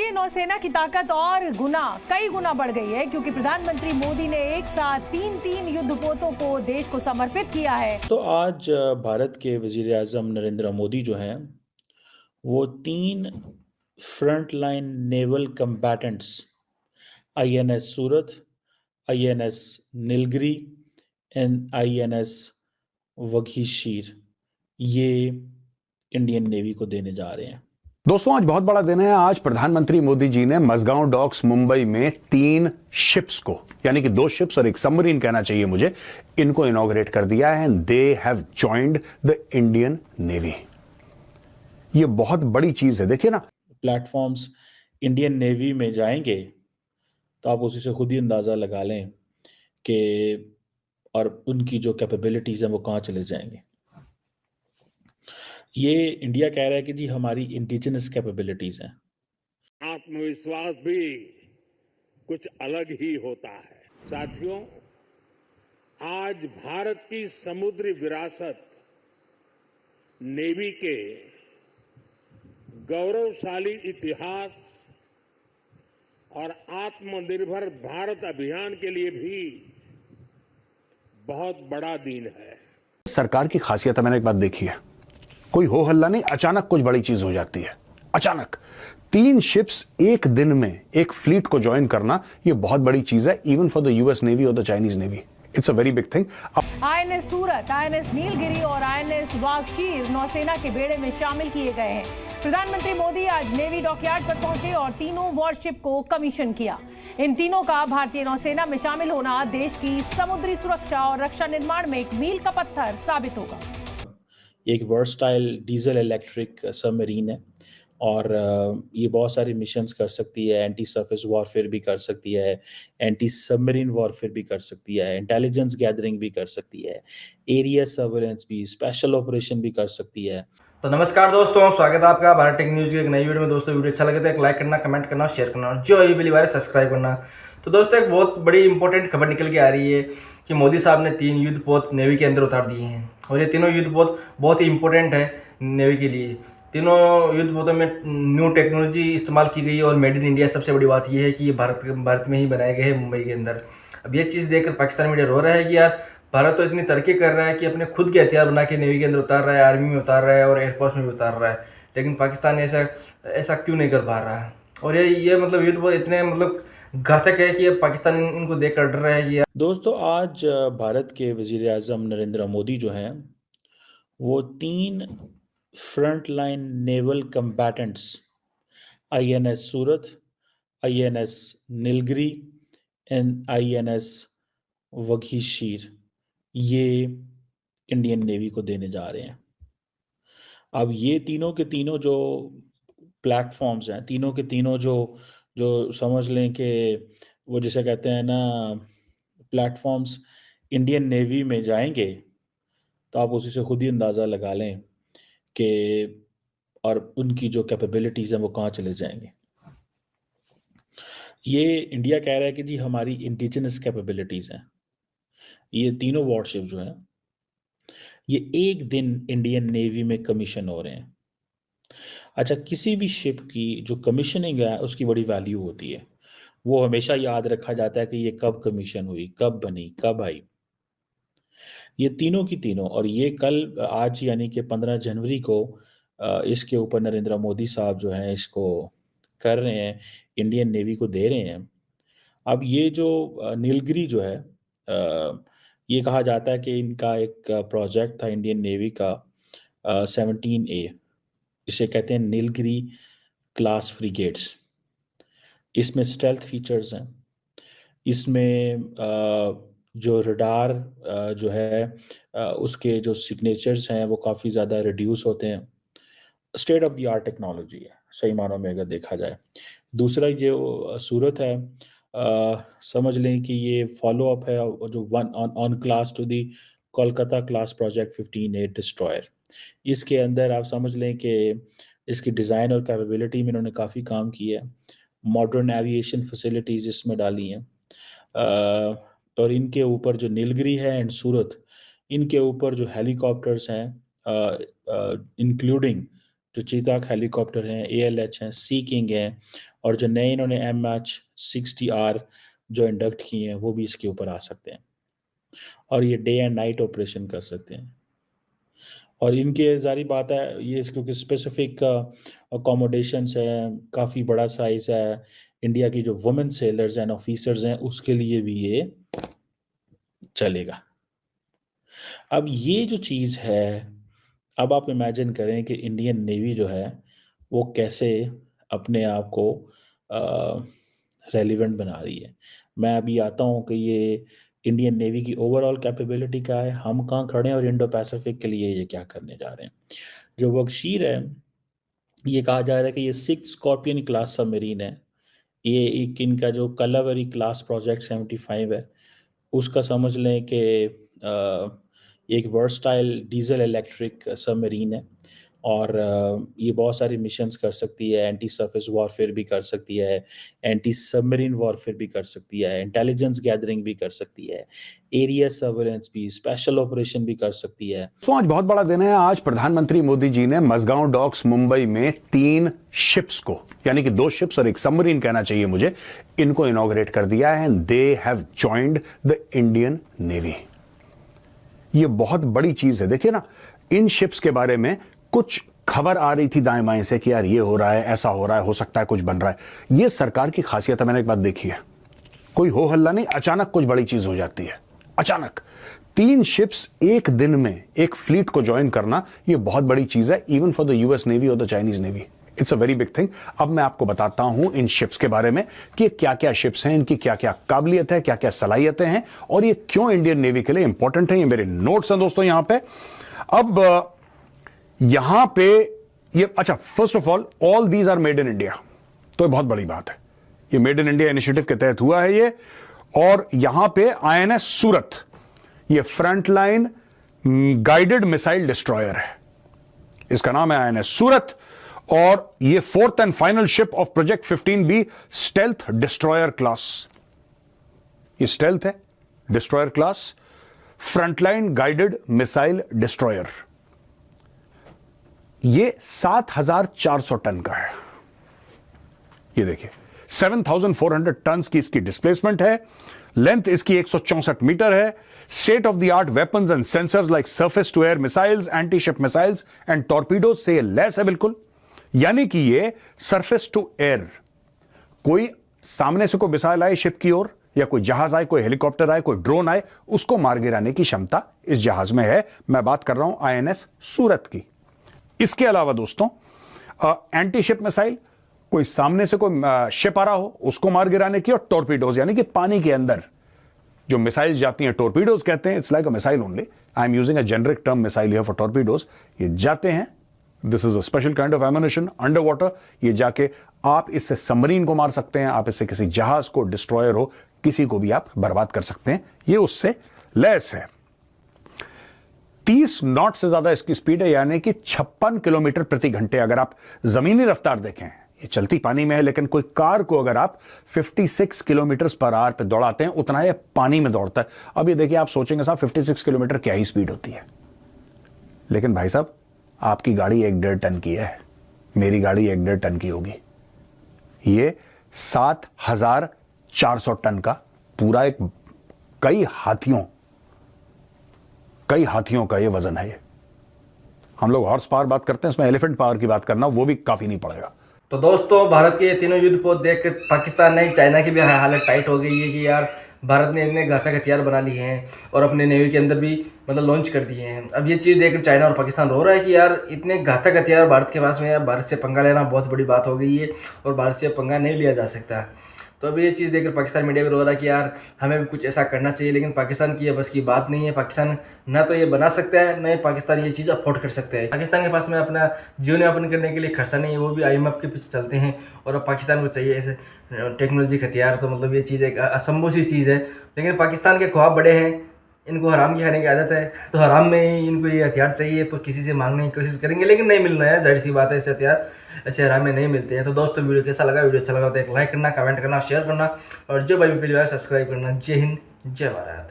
भारतीय नौसेना की ताकत और कई गुना बढ़ गई है क्योंकि प्रधानमंत्री मोदी ने एक साथ तीन युद्धपोतों को देश को समर्पित किया है। तो आज भारत के वजीर आज़म नरेंद्र मोदी जो हैं वो 3 front line naval combatants INS Surat, INS Nilgiri and INS Vagsheer ये इंडियन नेवी को देने जा रहे हैं। दोस्तों, आज बहुत बड़ा दिन है। आज प्रधानमंत्री मोदी जी ने मझगांव डॉक्स मुंबई में 3 शिप्स को, यानी कि 2 शिप्स और एक सबमरीन कहना चाहिए मुझे, इनको इनॉग्रेट कर दिया है and they have joined the Indian navy. ये बहुत बड़ी चीज है। देखिए ना, प्लेटफॉर्म्स इंडियन नेवी में जाएंगे तो आप उसी से खुद ही अंदाज़ा लगा लें कि और उनकी जो कैपेबिलिटीज़ हैं वो कहाँ चले जाएंगे। ये इंडिया कह रहा है कि जी हमारी इंडिजिनस कैपेबिलिटीज़ हैं। आत्मविश्वास भी कुछ अलग ही होता है। साथियों, आज भारत की समुद्री विरासत नेवी के गौरवशाली इतिहास और आत्मनिर्भर भारत अभियान के लिए भी बहुत बड़ा दिन है। सरकार की खासियत है, मैंने एक बात देखी है, कोई हो हल्ला नहीं, अचानक कुछ बड़ी चीज हो जाती है। अचानक 3 शिप्स एक दिन में एक फ्लीट को ज्वाइन करना, ये बहुत बड़ी चीज है, even for the US navy और the Chinese navy. It's a very big thing. INS Surat, INS Nilgiri और आईएनएस वाघशीर नौसेना के बेड़े में शामिल किए गए हैं। प्रधानमंत्री मोदी आज नेवी डॉकयार्ड पर पहुंचे और तीनों वॉरशिप को कमीशन किया। इन तीनों का भारतीय नौसेना में शामिल होना देश की समुद्री सुरक्षा और रक्षा निर्माण में एक मील का पत्थर साबित होगा। एक वर्सटाइल डीजल इलेक्ट्रिक सबमरीन है और ये बहुत सारी मिशंस कर सकती है। एंटी सरफेस वॉरफेयर भी कर सकती है, एंटी सबमरीन वॉरफेयर भी कर सकती है, इंटेलिजेंस गैदरिंग भी कर सकती है, एरिया सर्वेलेंस भी, स्पेशल ऑपरेशन भी कर सकती है। तो नमस्कार दोस्तों, स्वागत है आपका भारत टेक न्यूज़ की एक नई वीडियो में। दोस्तों, वीडियो अच्छा लगे तो एक लाइक करना, कमेंट करना, शेयर करना और जो अभी पहली बार सब्सक्राइब करना। तो दोस्तों, एक बहुत बड़ी इंपॉर्टेंट खबर निकल के आ रही है कि मोदी साहब ने 3 युद्धपोत नेवी के अंदर उतार दिए हैं और ये तीनों युद्धपोत बहुत ही इंपॉर्टेंट है नेवी के लिए। तीनों युद्धपोतों में न्यू टेक्नोलॉजी इस्तेमाल की गई है और मेड इन इंडिया। सबसे बड़ी बात यह है कि ये भारत में ही बनाए गए हैं, मुंबई के अंदर। अब ये चीज़ देखकर पाकिस्तान मीडिया रो रहा है कि यार भारत तो इतनी तरक्की कर रहा है कि अपने खुद के हथियार बना के नेवी के अंदर उतार रहा है, आर्मी में उतार रहा है और एयरफोर्स में भी उतार रहा है, लेकिन पाकिस्तान ऐसा क्यों नहीं कर पा रहा है। और ये मतलब युद्ध बहुत इतने मतलब घातक है कि पाकिस्तान इनको देख कर डर रहा है कि दोस्तों, आज भारत के वजीर आज़म नरेंद्र मोदी जो हैं वो 3 front line naval combatants INS Surat, INS Nilgiri and INS Vagsheer ये इंडियन नेवी को देने जा रहे हैं। अब ये तीनों के तीनों जो प्लेटफॉर्म्स हैं, तीनों के तीनों जो जो समझ लें कि वो जिसे कहते हैं ना प्लेटफॉर्म्स इंडियन नेवी में जाएंगे तो आप उसी से खुद ही अंदाज़ा लगा लें कि और उनकी जो कैपेबिलिटीज़ हैं वो कहाँ चले जाएंगे। ये इंडिया कह रहा है कि जी हमारी इंडिजिनस कैपेबिलिटीज़ हैं। ये तीनों वॉरशिप जो हैं ये एक दिन इंडियन नेवी में कमीशन हो रहे हैं। अच्छा, किसी भी शिप की जो कमीशनिंग है उसकी बड़ी वैल्यू होती है। वो हमेशा याद रखा जाता है कि ये कब कमीशन हुई, कब बनी, कब आई। ये तीनों की तीनों और ये कल आज यानी कि 15 जनवरी को इसके ऊपर नरेंद्र मोदी साहब जो हैं इसको कर रहे हैं, इंडियन नेवी को दे रहे हैं। अब ये जो नीलगिरी जो है ये कहा जाता है कि इनका एक प्रोजेक्ट था इंडियन नेवी का 17A, इसे कहते हैं नीलगिरी क्लास फ्रिगेट्स। इसमें स्टेल्थ फीचर्स हैं। इसमें जो रडार जो है उसके जो सिग्नेचर्स हैं वो काफ़ी ज़्यादा रिड्यूस होते हैं। State of the art technology है सही मानों में अगर देखा जाए। दूसरा ये सूरत है, समझ लें कि ये फॉलो अप है जो one on class to the Kolkata class project 15A destroyer. इसके अंदर आप समझ लें कि इसकी डिज़ाइन और कैपेबिलिटी में इन्होंने काफ़ी काम किया है। मॉडर्न एविएशन फैसिलिटीज़ इसमें डाली हैं और इनके ऊपर जो नीलगिरी है एंड सूरत, इनके ऊपर जो हेलीकॉप्टर्स हैं इंक्लूडिंग जो चीताक हेलीकॉप्टर हैं, ALH हैं, सी किंग हैं, और जो नए इन्होंने MH-60R जो इंडक्ट किए हैं वो भी इसके ऊपर आ सकते हैं और ये डे एंड नाइट ऑपरेशन कर सकते हैं। और इनके ज़ाहिर बात है ये क्योंकि स्पेसिफिक अकोमोडेशंस हैं, काफ़ी बड़ा साइज़ है, इंडिया की जो वुमेन सेलर्स एंड ऑफिसर्स हैं उसके लिए भी ये चलेगा। अब ये जो चीज़ है, अब आप इमेजिन करें कि इंडियन नेवी जो है वो कैसे अपने आप को रेलिवेंट बना रही है। मैं अभी आता हूँ कि ये इंडियन नेवी की ओवरऑल कैपेबिलिटी क्या है, हम कहाँ खड़े हैं और इंडो पैसिफिक के लिए ये क्या करने जा रहे हैं। जो वर्कशीर है, ये कहा जा रहा है कि ये 6 स्कॉर्पियन क्लास सबमरीन है। ये एक इनका जो कलावरी क्लास प्रोजेक्ट 75 है, उसका समझ लें कि एक वर्सटाइल डीजल इलेक्ट्रिक सबमरीन है और ये बहुत सारी मिशंस कर सकती है, एंटी सरफेस वॉरफेयर भी कर सकती है, एंटी सबमरीन वॉरफेयर भी कर सकती है, इंटेलिजेंस गैदरिंग भी कर सकती है, एरिया सर्वेलेंस भी, स्पेशल ऑपरेशन भी कर सकती है। तो आज बहुत बड़ा दिन है। आज प्रधानमंत्री मोदी जी ने मजगांव डॉक्स मुंबई में 3 शिप्स को, यानी कि 2 शिप्स और एक सबमरीन कहना चाहिए मुझे, इनको इनॉग्रेट कर दिया है and they have joined the Indian navy. ये बहुत बड़ी चीज है। देखिए ना, इन शिप्स के बारे में कुछ खबर आ रही थी दाएं बाएं से कि यार ये हो रहा है, ऐसा हो रहा है, हो सकता है कुछ बन रहा है। ये सरकार की खासियत है। मैंने एक बात देखी है, कोई हो हल्ला नहीं, अचानक कुछ बड़ी चीज हो जाती है। अचानक 3 शिप्स एक दिन में एक फ्लीट को ज्वाइन करना, ये बहुत बड़ी चीज है, even for the US navy और the Chinese navy. It's a very big thing. अब मैं आपको बताता हूं इन शिप्स के बारे में कि क्या क्या शिप्स हैं, इनकी क्या क्या काबिलियत है, क्या क्या सलाहियतें हैं और ये क्यों इंडियन नेवी के लिए इंपॉर्टेंट है। ये मेरे नोट्स हैं दोस्तों यहां पे। अब यहां पे ये, अच्छा, first of all these are made in India, तो ये बहुत बड़ी बात है। ये मेड इन इंडिया इनिशिएटिव के तहत हुआ है ये। और यहां पे INS सूरत, ये फ्रंटलाइन गाइडेड मिसाइल डिस्ट्रॉयर है, इसका नाम है INS सूरत। और ये 4th and final ship of project 15B stealth destroyer class. ये स्टेल्थ है, destroyer class, frontline guided missile destroyer. ये 7400 टन का है। ये देखिए 7400 टन की इसकी डिस्प्लेसमेंट है। लेंथ इसकी 164 मीटर है। State of the art weapons and sensors like surface to air missiles, anti ship missiles and torpedoes से लैस है बिल्कुल। यानी कि ये सरफेस टू एयर, कोई सामने से कोई मिसाइल आए शिप की ओर, या कोई जहाज आए, कोई हेलीकॉप्टर आए, कोई ड्रोन आए, उसको मार गिराने की क्षमता इस जहाज में है। मैं बात कर रहा हूं INS सूरत की। इसके अलावा दोस्तों एंटी शिप मिसाइल, कोई सामने से कोई शिप आ रहा हो उसको मार गिराने की, और टॉर्पीडोज यानी कि पानी के अंदर जो मिसाइल्स जाती हैं, टॉर्पीडोज कहते हैं। It's like a missile only, I am using a generic term missile here for torpedoes. ये जाते हैं, this is a special kind of ammunition under water. ये जाके आप इससे सबमरीन को मार सकते हैं, आप इससे किसी जहाज को, डिस्ट्रॉयर हो, किसी को भी आप बर्बाद कर सकते हैं। ये उससे लैस है। 30 नॉट से ज्यादा इसकी स्पीड है, यानी कि 56 किलोमीटर प्रति घंटे। अगर आप जमीनी रफ्तार देखें, ये चलती पानी में है, लेकिन कोई कार को अगर आप 56 किलोमीटर पर आवर पे दौड़ाते हैं, उतना ये पानी में दौड़ता है। अब ये देखिए, आप सोचेंगे साहब 56 किलोमीटर क्या ही स्पीड होती है, लेकिन भाई साहब आपकी गाड़ी 1.5 टन की है, मेरी गाड़ी 1.5 टन की होगी। ये 7400 टन का पूरा एक कई हाथियों का ये वजन है। ये हम लोग हॉर्स पावर बात करते हैं, इसमें एलिफेंट पावर की बात करना वो भी काफी नहीं पड़ेगा। तो दोस्तों, भारत के तीनों युद्ध पोत देख के पाकिस्तान नहीं, चाइना की भी हालत टाइट हो गई है कि यार भारत ने इतने घातक हथियार बना लिए हैं और अपने नेवी के अंदर भी मतलब लॉन्च कर दिए हैं। अब ये चीज़ देखकर चाइना और पाकिस्तान रो रहा है कि यार इतने घातक हथियार भारत के पास में है, भारत से पंगा लेना बहुत बड़ी बात हो गई है और भारत से पंगा नहीं लिया जा सकता। तो अब ये चीज़ देखकर पाकिस्तान मीडिया भी रो रहा है कि यार हमें भी कुछ ऐसा करना चाहिए, लेकिन पाकिस्तान की बस की बात नहीं है। पाकिस्तान ना तो ये बना सकता है, ना पाकिस्तान ये चीज़ अफोर्ड कर सकता है। पाकिस्तान के पास में अपना जीवन यापन करने के लिए खर्चा नहीं है, वो भी IMF के पीछे चलते हैं। और अब पाकिस्तान को चाहिए ऐसे टेक्नोलॉजी हथियार, तो मतलब ये चीज़ एक असंभव सी चीज़ है। लेकिन पाकिस्तान के ख्वाब बड़े हैं, इनको हराम की खाने की आदत है, तो हराम में ही इनको ये हथियार चाहिए, तो किसी से मांगने की कोशिश करेंगे, लेकिन नहीं मिलना है। जाहिर सी बात है, ऐसे हथियार ऐसे हराम में नहीं मिलते हैं। तो दोस्तों, वीडियो कैसा लगा? वीडियो अच्छा लगा तो एक लाइक करना, कमेंट करना, शेयर करना, और जो भाई पहली बार सब्सक्राइब करना। जय हिंद, जय भारत।